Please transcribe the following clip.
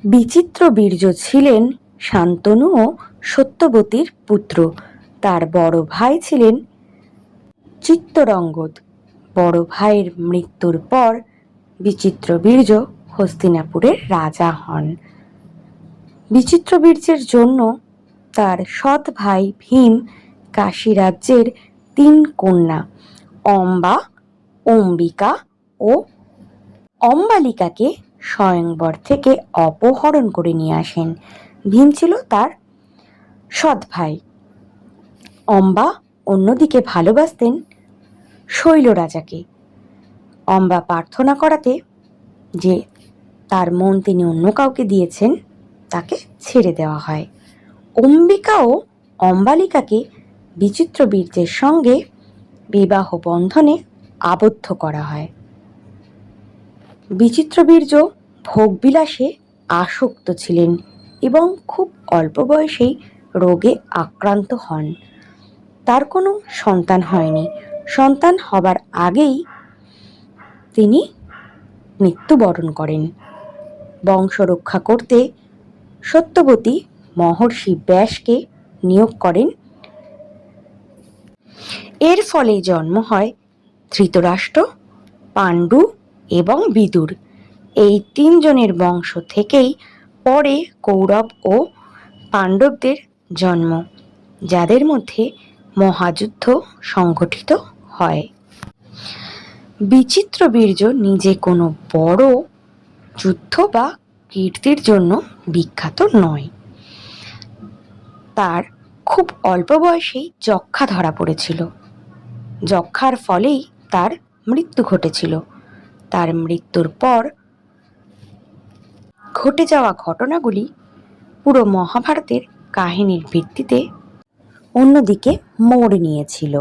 বিচিত্রবীর্য ছিলেন শান্তনু ও সত্যবতীর পুত্র। তার বড় ভাই ছিলেন চিত্তরঙ্গদ। বড় ভাইয়ের মৃত্যুর পর বিচিত্রবীর্য হস্তিনাপুরের রাজা হন। বিচিত্রবীর্যের জন্য তার সৎ ভাই ভীম কাশী রাজ্যের 3 কন্যা অম্বা, অম্বিকা ও অম্বালিকাকে স্বয়ংবর থেকে অপহরণ করে নিয়ে আসেন। ভীম ছিল তার সৎ ভাই। অম্বা অন্যদিকে ভালোবাসতেন শৈল রাজাকে। অম্বা প্রার্থনা করাতে যে তার মন তিনি অন্য কাউকে দিয়েছেন তাকে ছেড়ে দেওয়া হয়। অম্বিকা ও অম্বালিকাকে বিচিত্রবীর্যের সঙ্গে বিবাহ বন্ধনে আবদ্ধ করা হয়। বিচিত্রবীর্য ভোগবিলাসে আসক্ত ছিলেন এবং খুব অল্প বয়সেই রোগে আক্রান্ত হন। তার কোনো সন্তান হয়নি। সন্তান হবার আগেই তিনি মৃত্যুবরণ করেন। বংশ রক্ষা করতে সত্যবতী মহর্ষি ব্যাসকে নিয়োগ করেন। এর ফলে জন্ম হয় ধৃতরাষ্ট্র, পাণ্ডু এবং বিদুর। এই 3 জনের বংশ থেকেই পরে কৌরব ও পাণ্ডবদের জন্ম, যাদের মধ্যে মহাযুদ্ধ সংঘটিত হয়। বিচিত্রবীর্য নিজে কোনো বড় যুদ্ধ বা কীর্তির জন্য বিখ্যাত নয়। তার খুব অল্প বয়সেই যক্ষ্মা ধরা পড়েছিল। যক্ষ্মার ফলেই তার মৃত্যু ঘটেছিল। তার মৃত্যুর পর ঘটে যাওয়া ঘটনাগুলি পুরো মহাভারতের কাহিনীর ভিত্তিতে অন্যদিকে মোড় নিয়েছিল।